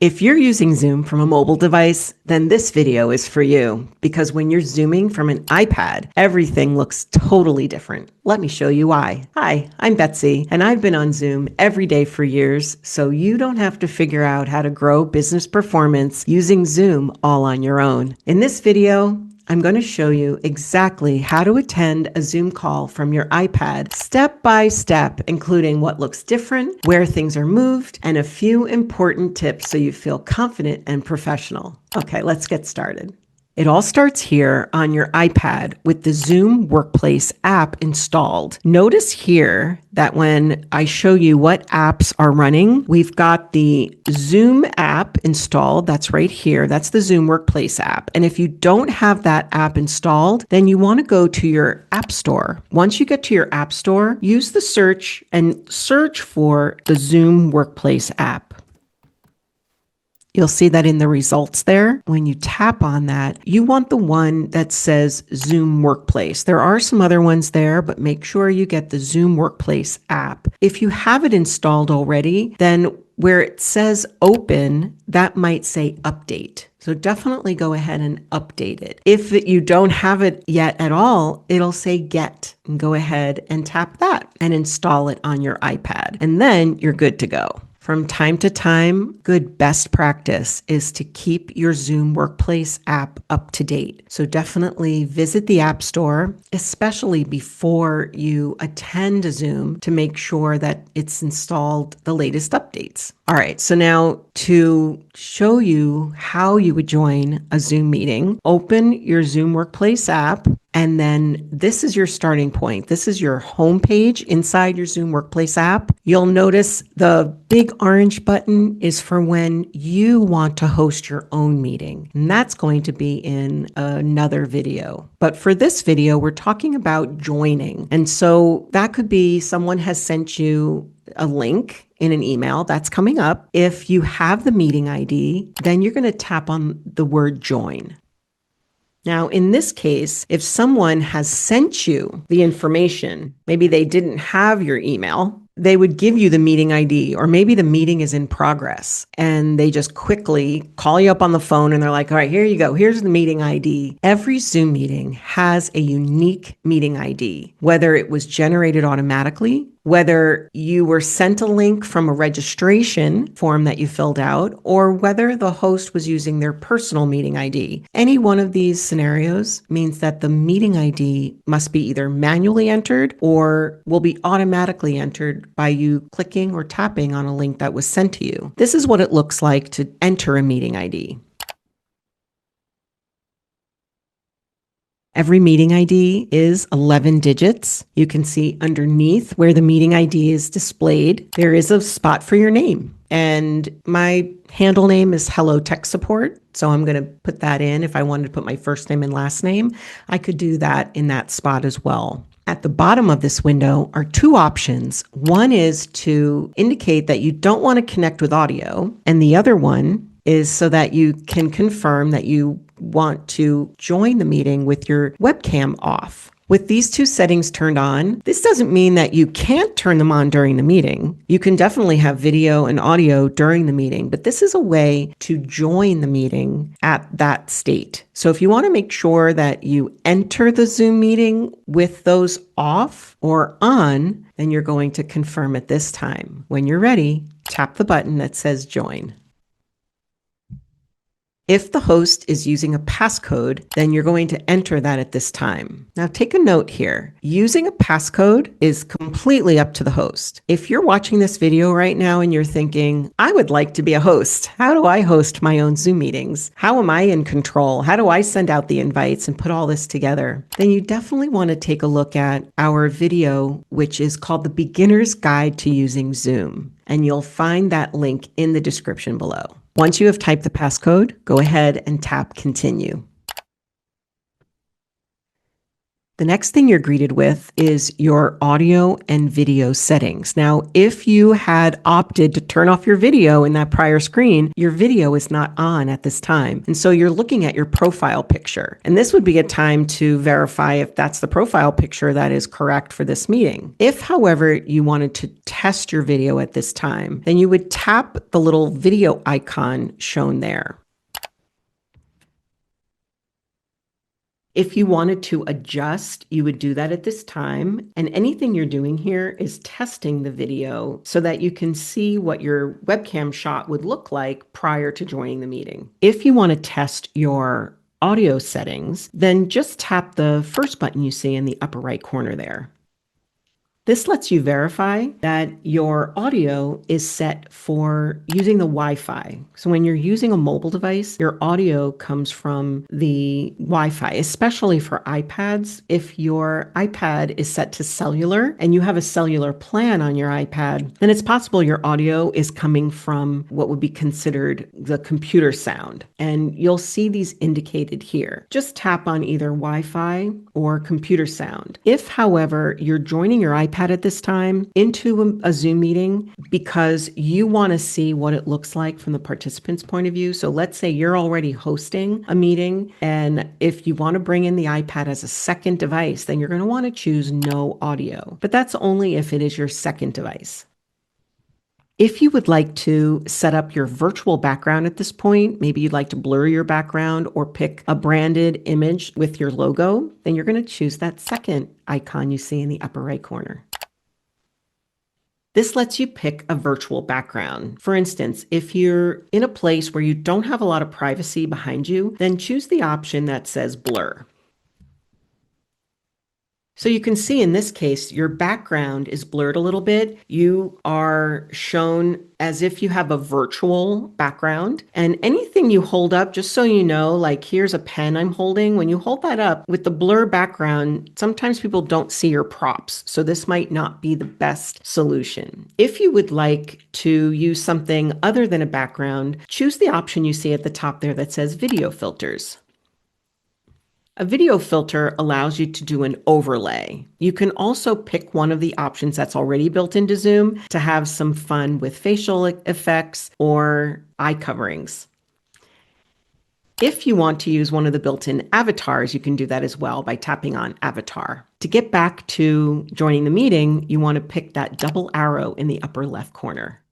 If you're using Zoom from a mobile device, then this video is for you, because when you're Zooming from an iPad, everything looks totally different. Let me show you why. Hi, I'm Betsy, and I've been on Zoom every day for years, so you don't have to figure out how to grow business performance using Zoom all on your own. In this video, I'm going to show you exactly how to attend a Zoom call from your iPad step by step, including what looks different, where things are moved, and a few important tips so you feel confident and professional. Okay, let's get started. It all starts here on your iPad with the Zoom Workplace app installed. Notice here that when I show you what apps are running, we've got the Zoom app installed. That's right here. That's the Zoom Workplace app. And if you don't have that app installed, then you want to go to your App Store. Once you get to your App Store, use the search and search for the Zoom Workplace app. You'll see that in the results there. When you tap on that, you want the one that says Zoom Workplace. There are some other ones there, but make sure you get the Zoom Workplace app. If you have it installed already, then where it says open, that might say update. So definitely go ahead and update it. If you don't have it yet at all, it'll say get, and go ahead and tap that and install it on your iPad. And then you're good to go. From time to time, good best practice is to keep your Zoom Workplace app up to date. So definitely visit the App Store, especially before you attend a Zoom, to make sure that it's installed the latest updates. All right, so now to show you how you would join a Zoom meeting, open your Zoom Workplace app, and then this is your starting point. This is your home page inside your Zoom Workplace app. You'll notice the big orange button is for when you want to host your own meeting, and that's going to be in another video. But for this video, we're talking about joining. And so that could be someone has sent you a link in an email that's coming up. If you have the meeting ID, then you're going to tap on the word join. Now, in this case, if someone has sent you the information, maybe they didn't have your email, they would give you the meeting ID, or maybe the meeting is in progress and they just quickly call you up on the phone and they're like, all right, here you go. Here's the meeting ID. Every Zoom meeting has a unique meeting ID, whether it was generated automatically, whether you were sent a link from a registration form that you filled out, or whether the host was using their personal meeting ID. Any one of these scenarios means that the meeting ID must be either manually entered or will be automatically entered by you clicking or tapping on a link that was sent to you. This is what it looks like to enter a meeting ID. Every meeting ID is 11 digits. You can see underneath where the meeting ID is displayed, there is a spot for your name. And my handle name is Hello Tech Support. So I'm going to put that in. If I wanted to put my first name and last name, I could do that in that spot as well. At the bottom of this window are two options. One is to indicate that you don't want to connect with audio, and the other one is so that you can confirm that you want to join the meeting with your webcam off. With these two settings turned on, this doesn't mean that you can't turn them on during the meeting. You can definitely have video and audio during the meeting, but this is a way to join the meeting at that state. So if you want to make sure that you enter the Zoom meeting with those off or on, then you're going to confirm at this time. When you're ready, tap the button that says join. If the host is using a passcode, then you're going to enter that at this time. Now take a note here. Using a passcode is completely up to the host. If you're watching this video right now and you're thinking, I would like to be a host. How do I host my own Zoom meetings? How am I in control? How do I send out the invites and put all this together? Then you definitely want to take a look at our video, which is called The Beginner's Guide to Using Zoom. And you'll find that link in the description below. Once you have typed the passcode, go ahead and tap continue. The next thing you're greeted with is your audio and video settings. Now, if you had opted to turn off your video in that prior screen, your video is not on at this time. And so you're looking at your profile picture. And this would be a time to verify if that's the profile picture that is correct for this meeting. If, however, you wanted to test your video at this time, then you would tap the little video icon shown there. If you wanted to adjust, you would do that at this time. And anything you're doing here is testing the video so that you can see what your webcam shot would look like prior to joining the meeting. If you want to test your audio settings, then just tap the first button you see in the upper right corner there. This lets you verify that your audio is set for using the Wi-Fi. So when you're using a mobile device, your audio comes from the Wi-Fi, especially for iPads. If your iPad is set to cellular and you have a cellular plan on your iPad, then it's possible your audio is coming from what would be considered the computer sound. And you'll see these indicated here. Just tap on either Wi-Fi or computer sound. If, however, you're joining your iPad at this time into a Zoom meeting because you want to see what it looks like from the participant's point of view. So let's say you're already hosting a meeting, and if you want to bring in the iPad as a second device, then you're going to want to choose no audio. But that's only if it is your second device. If you would like to set up your virtual background at this point, maybe you'd like to blur your background or pick a branded image with your logo, then you're going to choose that second icon you see in the upper right corner. This lets you pick a virtual background. For instance, if you're in a place where you don't have a lot of privacy behind you, then choose the option that says blur. So you can see in this case, your background is blurred a little bit. You are shown as if you have a virtual background, and anything you hold up, just so you know, like here's a pen I'm holding. When you hold that up with the blur background, sometimes people don't see your props. So this might not be the best solution. If you would like to use something other than a background, choose the option you see at the top there that says video filters. A video filter allows you to do an overlay. You can also pick one of the options that's already built into Zoom to have some fun with facial effects or eye coverings. If you want to use one of the built-in avatars, you can do that as well by tapping on Avatar. To get back to joining the meeting, you want to pick that double arrow in the upper left corner.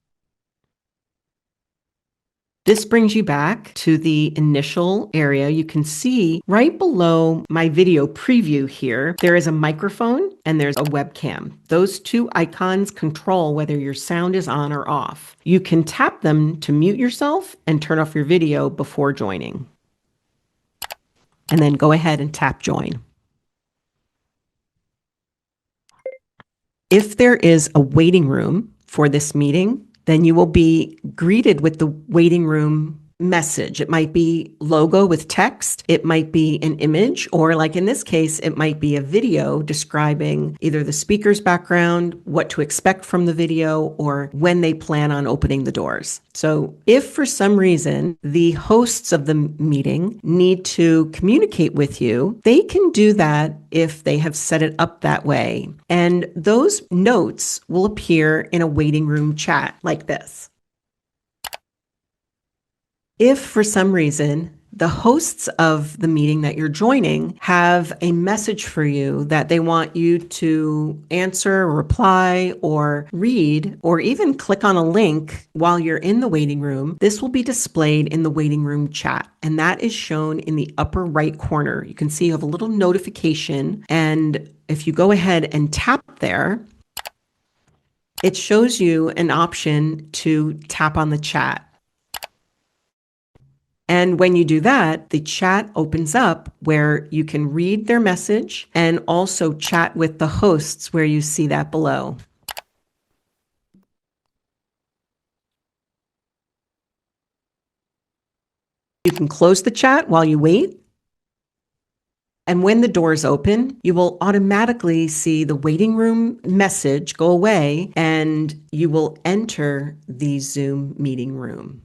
This brings you back to the initial area. You can see right below my video preview here, there is a microphone and there's a webcam. Those two icons control whether your sound is on or off. You can tap them to mute yourself and turn off your video before joining. And then go ahead and tap join. If there is a waiting room for this meeting, then you will be greeted with the waiting room message. It might be logo with text, it might be an image, or like in this case, it might be a video describing either the speaker's background, what to expect from the video, or when they plan on opening the doors. So if for some reason the hosts of the meeting need to communicate with you, they can do that if they have set it up that way. And those notes will appear in a waiting room chat like this. If for some reason the hosts of the meeting that you're joining have a message for you that they want you to answer, reply, or read, or even click on a link while you're in the waiting room, this will be displayed in the waiting room chat. And that is shown in the upper right corner. You can see you have a little notification. And if you go ahead and tap there, it shows you an option to tap on the chat. And when you do that, the chat opens up where you can read their message and also chat with the hosts where you see that below. You can close the chat while you wait. And when the doors open, you will automatically see the waiting room message go away and you will enter the Zoom meeting room.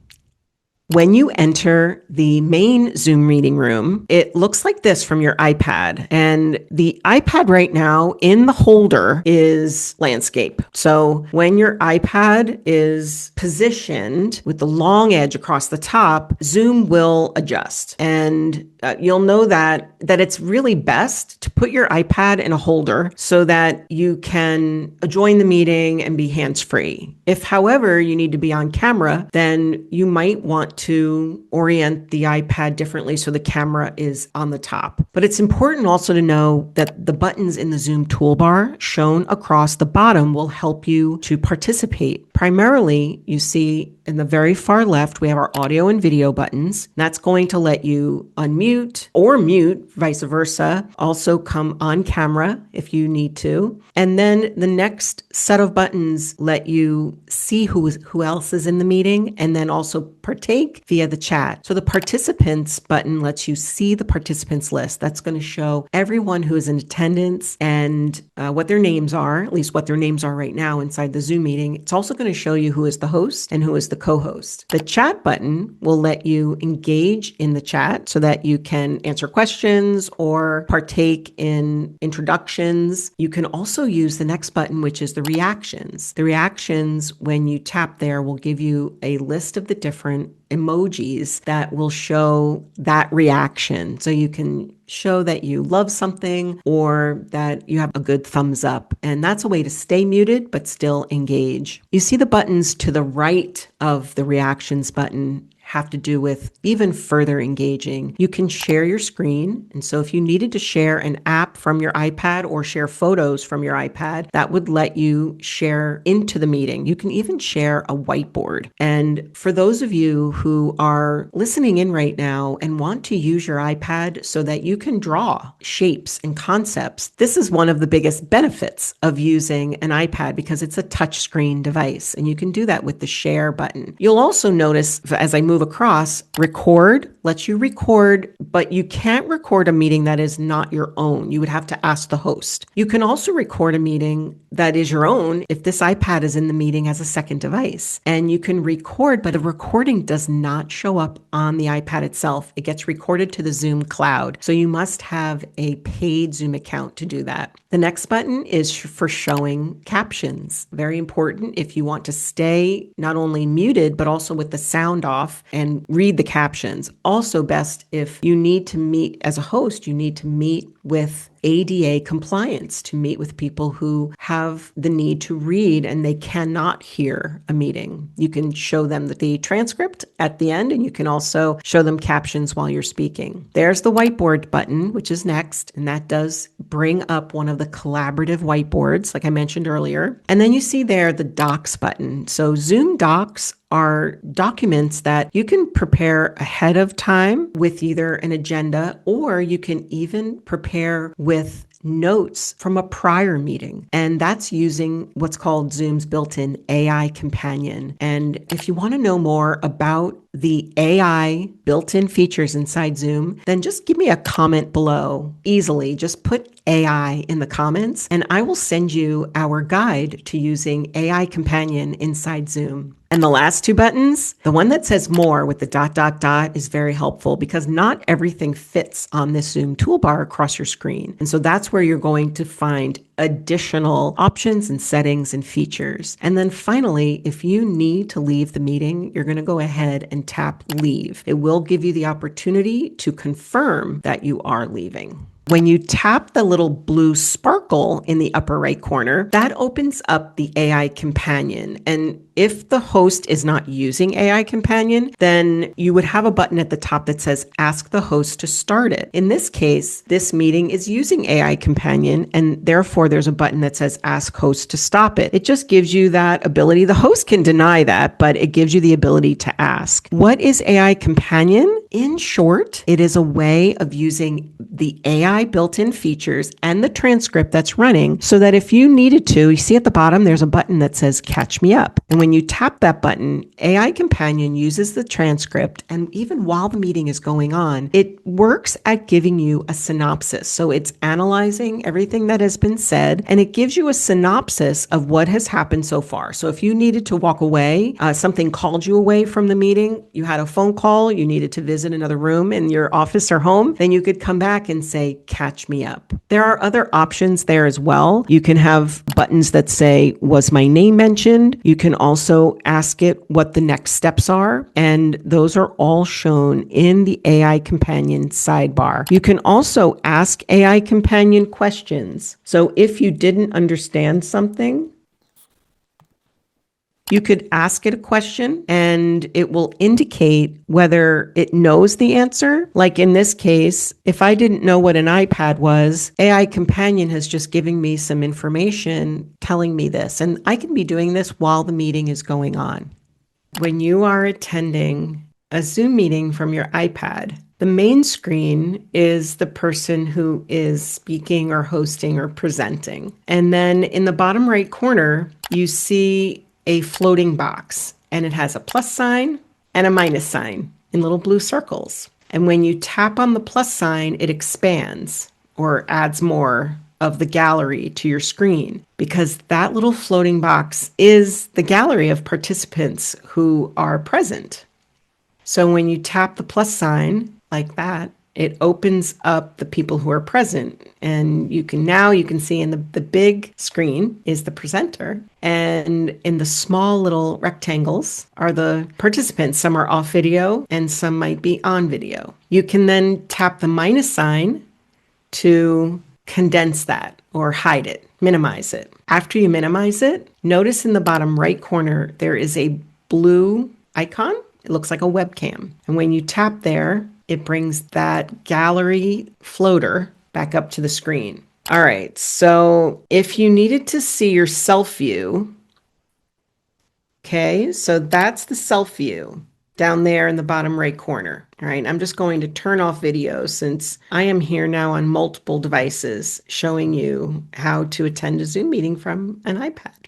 When you enter the main Zoom meeting room, it looks like this from your iPad. And the iPad right now in the holder is landscape. So when your iPad is positioned with the long edge across the top, Zoom will adjust. And you'll know that it's really best to put your iPad in a holder so that you can join the meeting and be hands-free. If, however, you need to be on camera, then you might want to orient the iPad differently so the camera is on the top. But it's important also to know that the buttons in the Zoom toolbar shown across the bottom will help you to participate. Primarily, you see in the very far left, we have our audio and video buttons. That's going to let you unmute or mute, vice versa. Also come on camera if you need to. And then the next set of buttons let you see who else is in the meeting and then also partake via the chat. So the participants button lets you see the participants list. That's going to show everyone who is in attendance and what their names are, at least what their names are right now inside the Zoom meeting. It's also going to show you who is the host and who is the co-host. The chat button will let you engage in the chat so that you can answer questions or partake in introductions. You can also use the next button, which is the reactions. The reactions, when you tap there, will give you a list of the different emojis that will show that reaction. So you can show that you love something or that you have a good thumbs up. And that's a way to stay muted but still engage. You see the buttons to the right of the reactions button have to do with even further engaging. You can share your screen. And so if you needed to share an app from your iPad or share photos from your iPad, that would let you share into the meeting. You can even share a whiteboard. And for those of you who are listening in right now and want to use your iPad so that you can draw shapes and concepts, this is one of the biggest benefits of using an iPad because it's a touchscreen device. And you can do that with the share button. You'll also notice as I move across, record lets you record, but you can't record a meeting that is not your own. You would have to ask the host. You can also record a meeting that is your own if this iPad is in the meeting as a second device. And you can record, but the recording does not show up on the iPad itself. It gets recorded to the Zoom cloud. So you must have a paid Zoom account to do that. The next button is for showing captions. Very important if you want to stay not only muted, but also with the sound off and read the captions. Also best if you need to meet as a host, you need to meet with ADA compliance, to meet with people who have the need to read and they cannot hear a meeting. You can show them the transcript at the end, and you can also show them captions while you're speaking. There's the whiteboard button, which is next, and that does bring up one of the collaborative whiteboards, like I mentioned earlier. And then you see there the Docs button. So Zoom Docs are documents that you can prepare ahead of time with either an agenda, or you can even prepare with notes from a prior meeting. And that's using what's called Zoom's built-in AI companion. And if you want to know more about the AI built-in features inside Zoom, then just give me a comment below. Easily, just put AI in the comments and I will send you our guide to using AI companion inside Zoom. And the last two buttons, the one that says more with the ... is very helpful because not everything fits on this Zoom toolbar across your screen. And so that's where you're going to find additional options and settings and features. And then finally, if you need to leave the meeting, you're going to go ahead and tap leave. It will give you the opportunity to confirm that you are leaving. When you tap the little blue sparkle in the upper right corner, that opens up the AI companion. And if the host is not using AI companion, then you would have a button at the top that says ask the host to start it. In this case, this meeting is using AI companion, and therefore there's a button that says ask host to stop it. It just gives you that ability. The host can deny that, but it gives you the ability to ask. What is AI companion? in short, it is a way of using the AI built-in features and the transcript that's running so that if you needed to, you see at the bottom, there's a button that says catch me up. And when you tap that button, AI Companion uses the transcript, and even while the meeting is going on, it works at giving you a synopsis. So it's analyzing everything that has been said, and it gives you a synopsis of what has happened so far. So if you needed to walk away, something called you away from the meeting, you had a phone call, you needed to visit another room in your office or home, then you could come back and say, catch me up. There are other options there as well. You can have buttons that say, was my name mentioned? You can also ask it what the next steps are, and those are all shown in the AI Companion sidebar. You can also ask AI Companion questions. So if you didn't understand something, you could ask it a question and it will indicate whether it knows the answer. Like in this case, if I didn't know what an iPad was, AI Companion has just given me some information telling me this. And I can be doing this while the meeting is going on. When you are attending a Zoom meeting from your iPad, the main screen is the person who is speaking or hosting or presenting. And then in the bottom right corner, you see a floating box, and it has a plus sign and a minus sign in little blue circles. And when you tap on the plus sign, it expands or adds more of the gallery to your screen, because that little floating box is the gallery of participants who are present. So when you tap the plus sign like that, it opens up the people who are present, and you can see in the big screen is the presenter, and in the small little rectangles are the participants. Some are off video and some might be on video. You can then tap the minus sign to condense that or hide it, minimize it. After you minimize it, notice in the bottom right corner there is a blue icon. It looks like a webcam, and when you tap there, it brings that gallery floater back up to the screen. All right, so if you needed to see your self view, okay, so that's the self view down there in the bottom right corner. All right, I'm just going to turn off video since I am here now on multiple devices showing you how to attend a Zoom meeting from an iPad.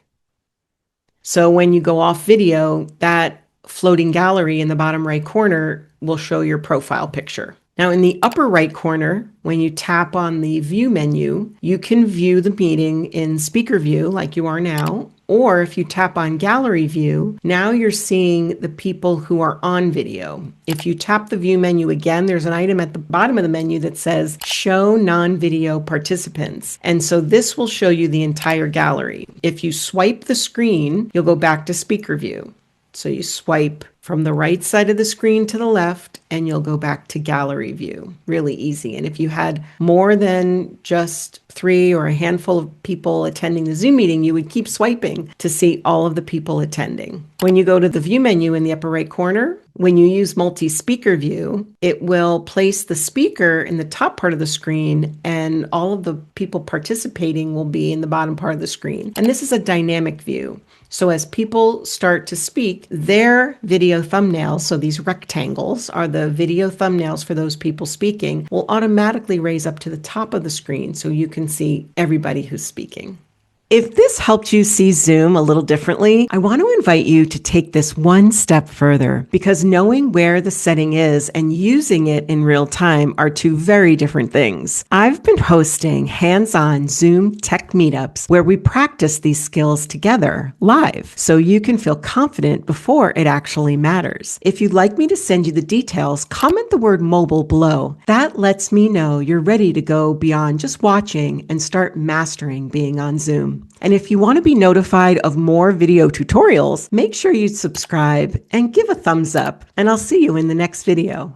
So when you go off video, that floating gallery in the bottom right corner will show your profile picture. Now in the upper right corner, when you tap on the view menu, you can view the meeting in speaker view like you are now, or if you tap on gallery view, now you're seeing the people who are on video. If you tap the view menu again, there's an item at the bottom of the menu that says show non-video participants. And so this will show you the entire gallery. If you swipe the screen, you'll go back to speaker view. So you swipe from the right side of the screen to the left, and you'll go back to gallery view. Really easy. And if you had more than just 3 or a handful of people attending the Zoom meeting, you would keep swiping to see all of the people attending. When you go to the view menu in the upper right corner, when you use multi-speaker view, it will place the speaker in the top part of the screen, and all of the people participating will be in the bottom part of the screen. And this is a dynamic view. So as people start to speak, their video thumbnails, so these rectangles are the video thumbnails for those people speaking, will automatically raise up to the top of the screen so you can see everybody who's speaking. If this helped you see Zoom a little differently, I want to invite you to take this one step further, because knowing where the setting is and using it in real time are two very different things. I've been hosting hands-on Zoom tech meetups where we practice these skills together live, so you can feel confident before it actually matters. If you'd like me to send you the details, comment the word mobile below. That lets me know you're ready to go beyond just watching and start mastering being on Zoom. And if you want to be notified of more video tutorials, make sure you subscribe and give a thumbs up, and I'll see you in the next video.